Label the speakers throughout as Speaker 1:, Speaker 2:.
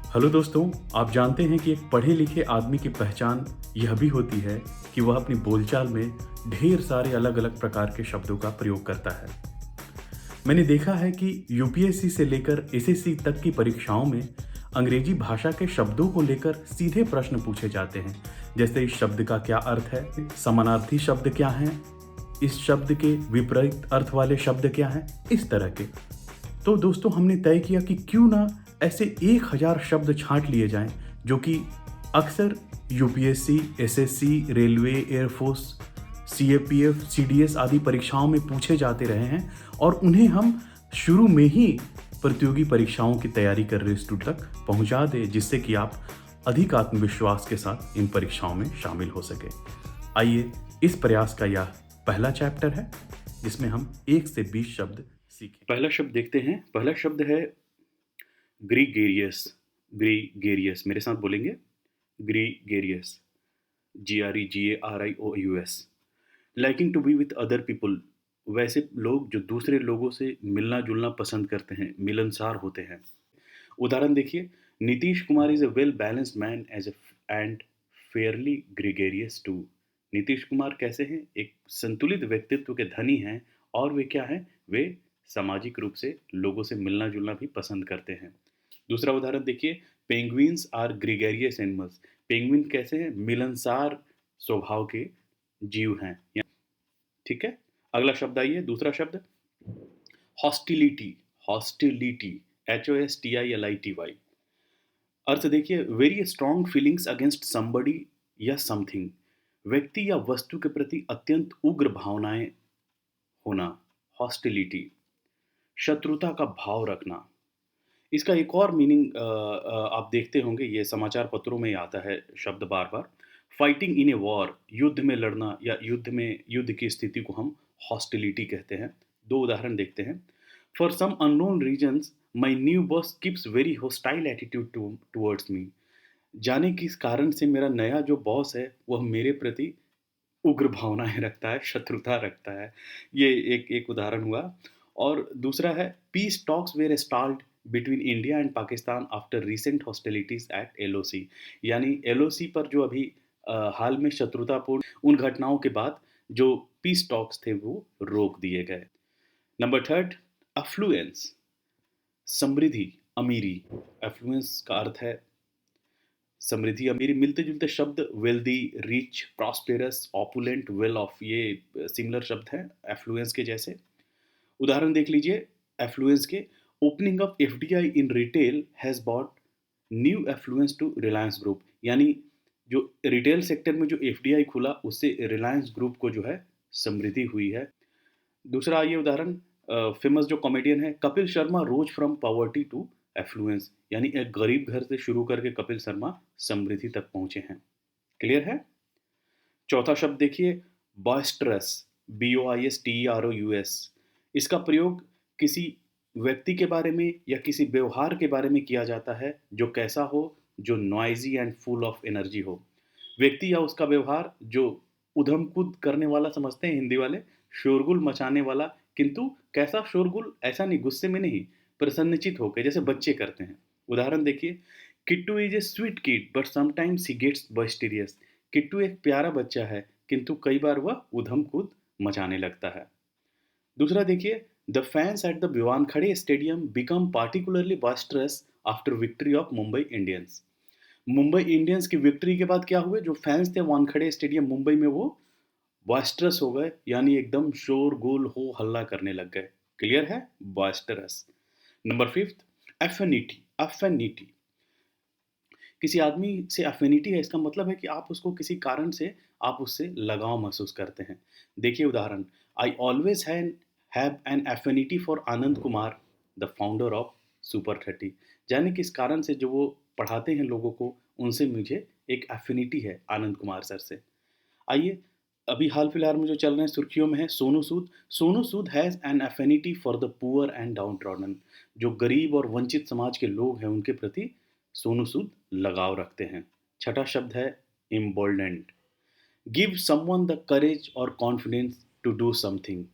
Speaker 1: Hello दोस्तों, आप जानते हैं कि एक पढ़े लिखे आदमी की पहचान यह भी होती है कि वह अपनी बोलचाल में ढेर सारे अलग अलग प्रकार के शब्दों का प्रयोग करता है। मैंने देखा है कि यूपीएससी से लेकर एसएससी तक की परीक्षाओं में अंग्रेजी भाषा के शब्दों को लेकर सीधे प्रश्न पूछे जाते हैं, जैसे इस शब्द का क्या अर्थ है, समानार्थी शब्द क्या हैं, इस शब्द के विपरीत अर्थ वाले शब्द क्या हैं, इस तरह के। तो दोस्तों, हमने तय किया कि क्यों ना ऐसे 1000 शब्द छांट लिए जाएं जो कि अक्सर UPSC, SSC, railway, air force, CAPF, CDS आदि परीक्षाओं में पूछे जाते रहे हैं और उन्हें हम शुरू में ही प्रतियोगी परीक्षाओं की तैयारी कर रहे स्टूडेंट तक पहुंचा दें, जिससे कि आप अधिक आत्मविश्वास के साथ इन परीक्षाओं में शामिल हो सके। आइए, इस प्रयास का यह पहला चैप्टर है जिसमें हम 1 से 20 शब्द सीखें। पहला शब्द देखते हैं। पहला शब्द है ग्रीगेरियस। ग्रीगेरियस, मेरे साथ बोलेंगे, gregarious. GREGARIOUS। Liking to be with other people, वैसे लोग जो दूसरे लोगों से मिलना जुलना पसंद करते हैं, मिलनसार होते हैं। उदाहरण देखिए, Nitish Kumar is a well balanced man age and fairly gregarious too. Nitish Kumar कैसे हैं? एक संतुलित व्यक्तित्व के धनी हैं और वे क्या हैं? वे सामाजिक रूप से लोगों से मिलना जुलना भी पसंद करते हैं। दूसरा उदाहरण देखिए, penguins are gregarious animals. Penguin कैसे हैं? मिलनसार स्वभाव के जीव हैं। ठीक है, अगला शब्द आइए, दूसरा शब्द हॉस्टिलिटी। Hostility, HOSTILITY। अर्थ देखिए, very strong feelings against somebody या समथिंग। व्यक्ति या वस्तु के प्रति अत्यंत उग्र भावनाएं होना, हॉस्टिलिटी। शत्रुता का भाव रखना। इसका एक और मीनिंग आप देखते होंगे, ये समाचार पत्रों में आता है शब्द बार बार। फाइटिंग इन ए वॉर, युद्ध में लड़ना या युद्ध की स्थिति को हम हॉस्टिलिटी कहते हैं। दो उदाहरण देखते हैं। For some unknown reasons my new boss keeps very hostile attitude towards me. जाने किस कारण से मेरा नया जो बॉस है वह मेरे प्रति उग्र भावनाएं रखता है, शत्रुता रखता है। ये एक एक उदाहरण हुआ। और दूसरा है, peace talks were start between India and Pakistan after recent hostilities at LOC. यानी एलओसी पर जो अभी हाल में शत्रुतापूर्ण उन घटनाओं के बाद जो पीस टॉक्स थे वो रोक दिए गए। नंबर थर्ड, अफ्लुएंस, समृद्धि, अमीरी। एफ्लुएंस का अर्थ है समृद्धि, अमीरी। मिलते जुलते शब्द wealthy, rich, prosperous, opulent, well of, ये सिमिलर शब्द हैं एफ्लुएंस के जैसे। उदाहरण देख लीजिए एफ्लुएंस के। Opening of FDI in retail has bought new affluence to Reliance group. यानी जो रिटेल सेक्टर में जो एफडीआई खुला उससे रिलायंस ग्रुप को जो है समृद्धि हुई है। दूसरा आइए उदाहरण, फेमस जो कॉमेडियन है कपिल शर्मा रोज फ्रॉम पॉवर्टी टू एफ्लुएंस। यानी एक गरीब घर से शुरू करके कपिल शर्मा समृद्धि तक पहुंचे हैं। क्लियर है? चौथा शब्द देखिए, बॉयस्ट्रस। BOISTEROUS। इसका प्रयोग किसी व्यक्ति के बारे में या किसी व्यवहार के बारे में किया जाता है जो कैसा हो? जो noisy and full of energy हो। व्यक्ति या उसका व्यवहार जो उधम कूद करने वाला समझते हैं हिंदी वाले, शोरगुल मचाने वाला। किंतु कैसा शोरगुल? ऐसा नहीं, गुस्से में नहीं, प्रसन्नचित होकर, जैसे बच्चे करते हैं। उदाहरण देखिए, Kittu is a sweet kid but sometimes he gets boisterous. Kittu एक प्यारा बच्चा है किंतु कई बार वह उधम कूद मचाने लगता है। दूसरा देखिए, the fans at the Wankhede stadium become particularly boisterous after victory of Mumbai Indians. Mumbai Indians की विक्ट्री के बाद क्या हुए? जो फैंस थे वानखड़े स्टेडियम मुंबई में वो बॉइस्टरस हो गए, यानी एकदम शोर गुल हो हल्ला करने लग गए। क्लियर है? Boisterous. Number fifth, affinity. Affinity, किसी आदमी से एफिनिटी है, इसका मतलब है कि आप उसको किसी कारण से आप उससे लगाव महसूस करते हैं। देखिए उदाहरण, I always have an affinity for Anand Kumar, the founder of super 30। यानी किस कारण से जो वो पढ़ाते हैं लोगों को, उनसे मुझे एक एफिनिटी है, आनंद कुमार सर से। आइए, अभी हाल फिलहाल में जो चल रहे हैं सुर्खियों में है Sonu Sood. Sonu Sood has an affinity for the poor and downtrodden. जो गरीब और वंचित समाज के लोग हैं उनके प्रति सोनू सूद लगाव रखते हैं। छठा शब्द है embolden. Give someone the courage और confidence to do something.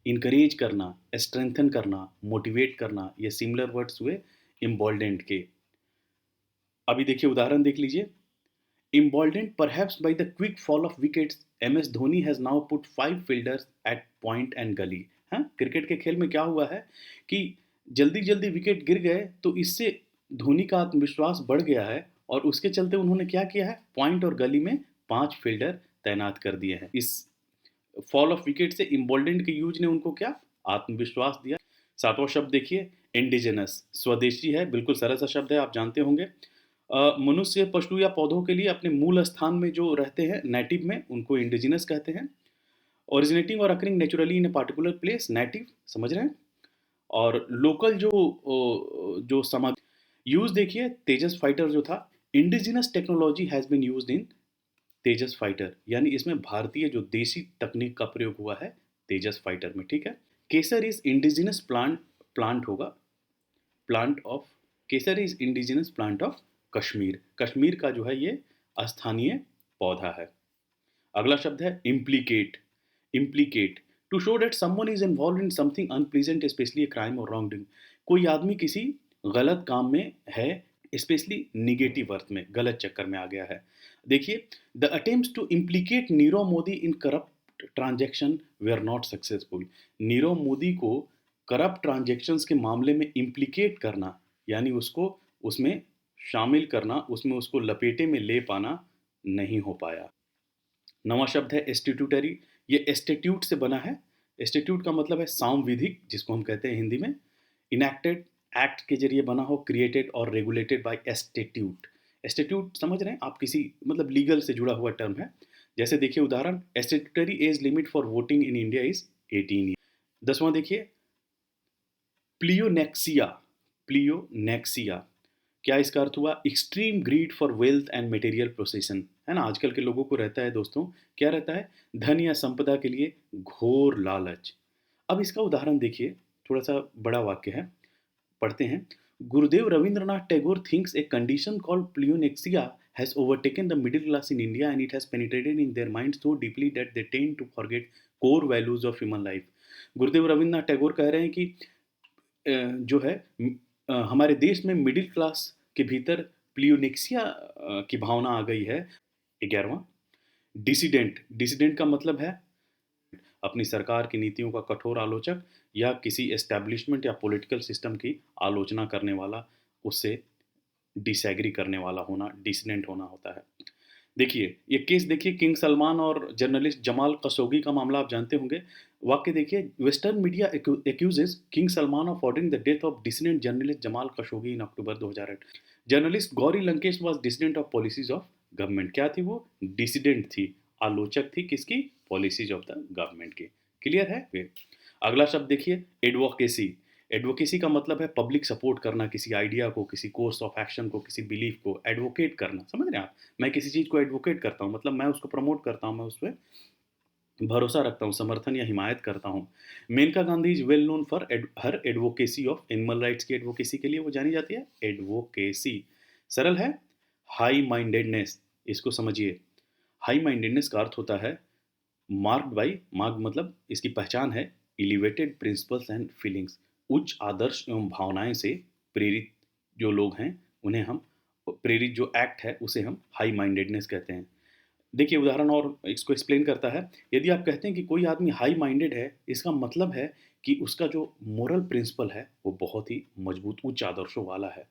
Speaker 1: Encourage करना, स्ट्रेंथन करना, मोटिवेट करना, ये सिमिलर वर्ड्स हुए इम्बोल्डेंट के। अभी देखिए उदाहरण देख लीजिए। Emboldened perhaps by the quick fall of wickets, MS Dhoni has now put 5 fielders at point and gully। हाँ, क्रिकेट के खेल में क्या हुआ है कि जल्दी जल्दी विकेट गिर गए तो इससे धोनी का आत्मविश्वास बढ़ गया है और उसके चलते उन्होंने क्या किया है, पॉइंट और गली में 5 फील्डर तैनात कर दिए हैं। इस फॉल ऑफ विकेट से इम्बोल्डेंड के यूज ने उनको क्या आत्मविश्वास दिया। सातवां शब्द देखिए, इंडिजिनस, स्वदेशी है, बिल्कुल सरल सा शब्द है, आप जानते होंगे। मनुष्य, पशु या पौधों के लिए अपने मूल स्थान में जो रहते हैं नेटिव में, उनको इंडिजिनस कहते हैं। ओरिजिनेटिंग और occurring naturally in a particular place, native, समझ रहे हैं। और लोकल जो समाज यूज देखिए, तेजस फाइटर जो था, indigenous technology has been used in Tejas fighter, यानी इसमें भारतीय जो देसी तकनीक का प्रयोग हुआ है तेजस फाइटर में, ठीक है। केसर इज इंडिजिनस प्लांट, प्लांट होगा, plant of, Kesar is indigenous plant of Kashmir, Kashmir का जो है ये स्थानीय पौधा है। अगला शब्द है implicate, implicate, to show that someone is involve in something unpleasant, specially crime और रॉन्ग डूइंग। कोई आदमी किसी गलत काम में है, स्पेशली निगेटिव अर्थ में, गलत चक्कर में आ गया है। देखिए, the attempts to implicate Nirav Modi in corrupt transaction were not successful. Nirav Modi को करप्ट ट्रांजैक्शंस के मामले में इम्प्लीकेट करना, यानी उसको उसमें शामिल करना, उसमें उसको लपेटे में ले पाना नहीं हो पाया। नवा शब्द है एस्टिट्यूटरी, ये एस्टिट्यूट से बना है। एस्टिट्यूट का मतलब है सांविधिक, जिसको हम कहते हैं हिंदी में। इनैक्टेड, एक्ट के जरिए बना हो, क्रिएटेड और रेगुलेटेड बाय एस्टिट्यूट। एस्टिट्यूट समझ रहे हैं आप, किसी मतलब लीगल से जुड़ा हुआ टर्म है। जैसे देखिए उदाहरण, statutory age limit for voting in India is 18 year. 10वां देखिए, प्लियोनेक्सिया, प्लियोनेक्सिया, क्या इसका अर्थ हुआ, extreme greed for wealth and material possession, है ना। आजकल के लोगों को रहता है दोस्तों, क्या रहता है, धन या संपदा के लिए घोर लालच। अब इसका उदाहरण देखिए, थोड़ा सा बड़ा वाक्य है, पढ़ते हैं। Gurudev Rabindranath Tagore thinks a condition called pleonexia has overtaken the middle class in India and it has penetrated in their minds so deeply that they tend to forget core values of human life। गुरुदेव रविंद्रनाथ टैगोर कह रहे हैं कि जो है हमारे देश में middle class के भीतर प्लियोनेक्सिया की भावना आ गई है। 11वां, डिसिडेंट, डिसिडेंट का मतलब है अपनी सरकार की नीतियों का कठोर आलोचक या किसी एस्टैब्लिशमेंट या पॉलिटिकल सिस्टम की आलोचना करने वाला, उससे डिसएग्री करने वाला होना, डिसिडेंट होना होता है। देखिए, ये केस देखिए, किंग सलमान और जर्नलिस्ट जमाल खशोगी का मामला आप जानते होंगे। वाक्य देखिए, western media accuses king Salman of ordering the death of dissident journalist Jamal Khashoggi in October 2008। Journalist Gauri Lankesh was dissident of policies of government. क्या थी वो, डिसिडेंट थी, आलोचक थी किसकी, पॉलिसीज ऑफ द गवर्नमेंट की। क्लियर है ये? अगला शब्द देखिए, एडवोकेसी। एडवोकेसी का मतलब है पब्लिक सपोर्ट करना, किसी आइडिया को, किसी कोर्स ऑफ एक्शन को, किसी बिलीफ को एडवोकेट करना, समझ रहे हैं आप। मैं किसी चीज़ को एडवोकेट करता हूँ, मतलब मैं उसको प्रमोट करता हूँ, मैं उस पर भरोसा रखता हूँ, समर्थन या हिमायत करता हूँ। Maneka Gandhi is well known for her advocacy of animal rights की एडवोकेसी के लिए वो जानी जाती है, एडवोकेसी। सरल है, हाई माइंडेडनेस, इसको समझिए। हाई माइंडेडनेस का अर्थ होता है मार्क्ड बाई, मार्ग मतलब इसकी पहचान है, एलिवेटेड प्रिंसिपल्स एंड फीलिंग्स, उच्च आदर्श एवं भावनाएं से प्रेरित जो लोग हैं उन्हें हम, प्रेरित जो एक्ट है उसे हम हाई माइंडेडनेस कहते हैं। देखिए उदाहरण और इसको एक्सप्लेन करता है। यदि आप कहते हैं कि कोई आदमी हाई माइंडेड है, इसका मतलब है कि उसका जो मोरल प्रिंसिपल है वो बहुत ही मजबूत, उच्च आदर्शों वाला है।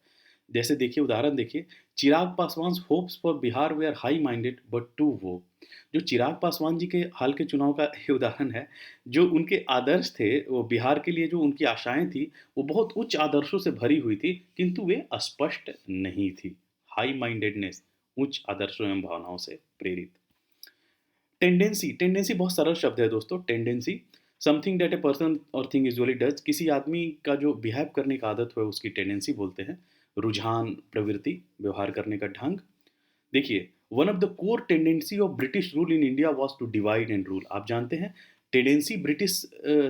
Speaker 1: जैसे देखिए उदाहरण देखिए, Chirag Paswan hopes for Bihar way are high minded but too वो। जो चिराग पासवान जी के हाल के चुनाव का ये उदाहरण है, जो उनके आदर्श थे, वो बिहार के लिए जो उनकी आशाएं थी, वो बहुत उच्च आदर्शों से भरी हुई थी, किंतु वे अस्पष्ट नहीं थी। हाई माइंडेडनेस, उच्च आदर्शों एवं भावनाओं से प्रेरित। टेंडेंसी, टेंडेंसी बहुत सरल शब्द है दोस्तों। Tendency, something that a person और थिंग यूजुअली डज, किसी आदमी का जो बिहेव करने का आदत है उसकी टेंडेंसी बोलते हैं। रुझान, प्रवृत्ति, व्यवहार करने का ढंग। देखिए, one of the core tendency of British rule in India was to divide and rule. आप जानते हैं टेंडेंसी ब्रिटिश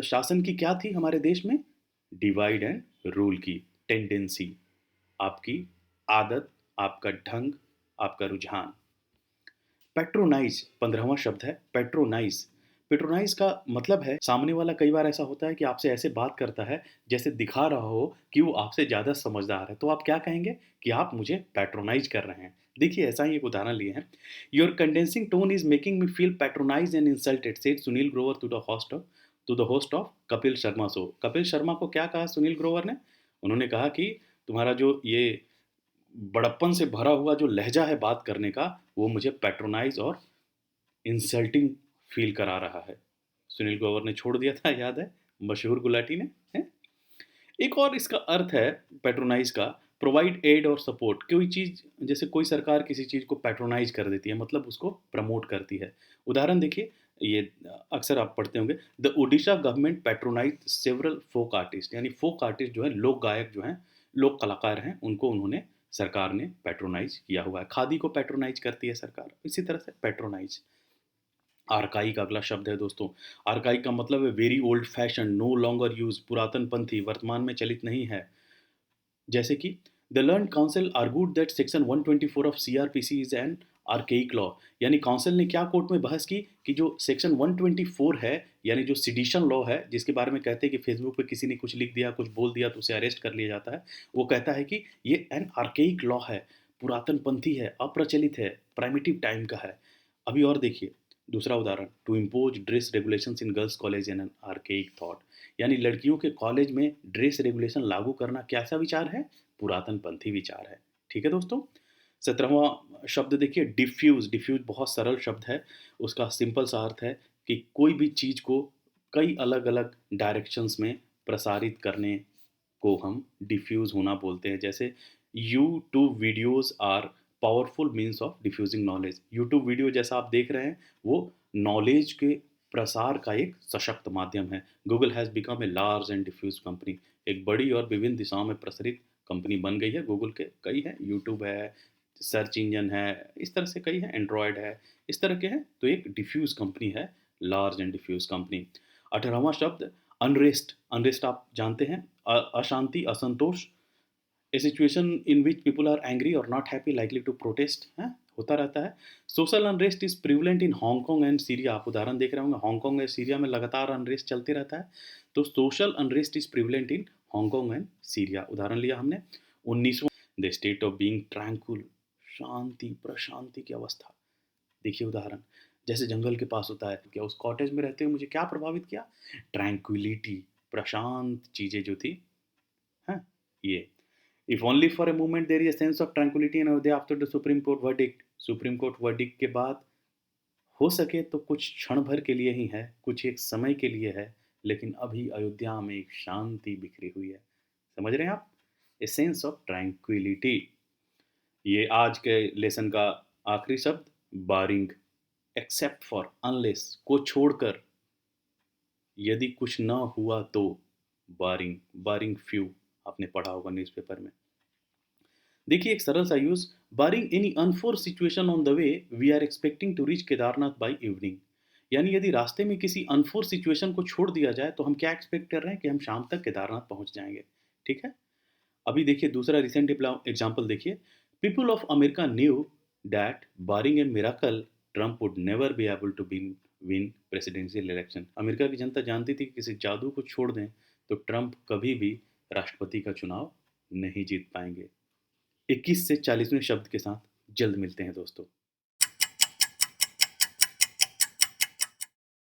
Speaker 1: शासन की क्या थी हमारे देश में, डिवाइड एंड रूल की टेंडेंसी, आपकी आदत, आपका ढंग, आपका रुझान। पैट्रोनाइज, 15वां शब्द है पेट्रोनाइज। पैट्रोनाइज़ का मतलब है सामने वाला कई बार ऐसा होता है कि आपसे ऐसे बात करता है जैसे दिखा रहा हो कि वो आपसे ज़्यादा समझदार है। तो आप क्या कहेंगे कि आप मुझे पैट्रोनाइज़ कर रहे हैं। देखिए ऐसा ही एक उदाहरण लिए हैं। Your condescending tone is making me feel patronized and insulted said Sunil Grover to the host of Kapil Sharma show. Kapil Sharma को क्या कहा सुनील ग्रोवर ने? उन्होंने कहा कि तुम्हारा जो ये बड़प्पन से भरा हुआ जो लहज़ा है बात करने का, वो मुझे पैट्रोनाइज़ और इंसल्टिंग फ़ील करा रहा है। सुनील ग्रोवर ने छोड़ दिया था याद है, मशहूर गुलाटी ने, हैं? एक और इसका अर्थ है पैट्रोनाइज़ का प्रोवाइड एड और सपोर्ट। कोई चीज़ जैसे कोई सरकार किसी चीज़ को पैट्रोनाइज़ कर देती है मतलब उसको प्रमोट करती है। उदाहरण देखिए ये अक्सर आप पढ़ते होंगे the Odisha government patronized several folk artist यानी फ़ोक आर्टिस्ट जो है लोक गायक जो हैं, लोक कलाकार हैं, उनको उन्होंने सरकार ने पैट्रोनाइज़ किया हुआ है। खादी को पैट्रोनाइज़ करती है सरकार, इसी तरह से पैट्रोनाइज़। आर्काइक अगला शब्द है दोस्तों। आर्काइक का मतलब है very old fashion, no longer use, पुरातनपंथी, वर्तमान में चलित नहीं है। जैसे कि the learned counsel argued that section 124 of CrPC is an archaic law. यानी काउंसिल ने क्या कोर्ट में बहस की कि जो सेक्शन 124 है यानी जो सिडिशन लॉ है जिसके बारे में कहते हैं कि फेसबुक पे किसी ने कुछ लिख दिया कुछ बोल दिया तो उसे अरेस्ट कर लिया जाता है। वो कहता है कि ये एन आर्केइक लॉ है, पुरातनपंथी है, अप्रचलित है, प्राइमिटिव टाइम का है। अभी और देखिए दूसरा उदाहरण to impose dress regulations in girls college an archaic thought. यानी लड़कियों के कॉलेज में ड्रेस रेगुलेशन लागू करना कैसा विचार है? पुरातनपंथी विचार है। ठीक है दोस्तों? 17वां शब्द देखिए डिफ्यूज़। डिफ्यूज़ बहुत सरल शब्द है। उसका सिंपल सा अर्थ है कि कोई भी चीज़ को कई अलग-अलग डायरेक्शंस में प्रसारित करने को हम डिफ्यूज़ होना बोलते हैं। जैसे YouTube videos are powerful means of diffusing knowledge. YouTube video जैसा आप देख रहे हैं, वो नॉलेज के प्रसार का एक सशक्त माध्यम है। Google has become a large and diffuse company. एक बड़ी और विभिन्न दिशाओं में प्रसारित कंपनी बन गई है। गूगल के कई हैं, यूट्यूब है, सर्च इंजन है, इस तरह से कई हैं, एंड्रॉयड है, इस तरह के हैं। तो एक डिफ्यूज़ कंपनी है, लार्ज एंड डिफ्यूज़ कंपनी। 18वां शब्द अनरेस्ट। अनरेस्ट आप जानते हैं अशांति, असंतोष। A situation in which people are angry और not happy likely to protest है, होता रहता है। Social unrest is prevalent in Hong Kong and Syria. आप उदाहरण देख रहे होंगे हांगकांग और सीरिया में लगातार अनरेस्ट चलते रहता है। तो social unrest is prevalent in Hong Kong and Syria उदाहरण लिया हमने। 19वां the state of being tranquil. शांति प्रशांति की अवस्था। देखिए उदाहरण जैसे जंगल के पास होता है क्या उस कॉटेज में रहते हुए मुझे क्या प्रभावित किया? ट्रैंक्विलिटी, प्रशांत चीज़ें जो थी, हैं ये। If only for a moment there is a sense of tranquility in Ayodhya after the Supreme Court verdict. Supreme court verdict के बाद हो सके तो कुछ क्षण भर के लिए ही है, कुछ एक समय के लिए है, लेकिन अभी अयोध्या में एक शांति बिखरी हुई है। समझ रहे हैं आप? A sense of tranquillity. ये आज के लेसन का आखिरी शब्द बारिंग। एक्सेप्ट फॉर, अनलेस को छोड़कर, यदि कुछ न हुआ तो। बारिंग, बारिंग फ्यू आपने पढ़ा होगा न्यूज़पेपर में। देखिए एक सरल सा use barring any unforeseen situation on the way we are expecting to reach Kedarnath by evening. यानी यदि रास्ते में किसी अनफोर्स सिचुएशन को छोड़ दिया जाए तो हम क्या एक्सपेक्ट कर रहे हैं कि हम शाम तक केदारनाथ पहुंच जाएंगे। ठीक है। अभी देखिए दूसरा रिसेंट एग्जांपल देखिए। People of America knew that barring a miracle Trump would never be able to win presidential election. America की जनता जानती थी कि किसी जादू को छोड़ दें तो ट्रम्प कभी भी राष्ट्रपति का चुनाव नहीं जीत पाएंगे। 21 से 40वें शब्द के साथ जल्द मिलते हैं दोस्तों।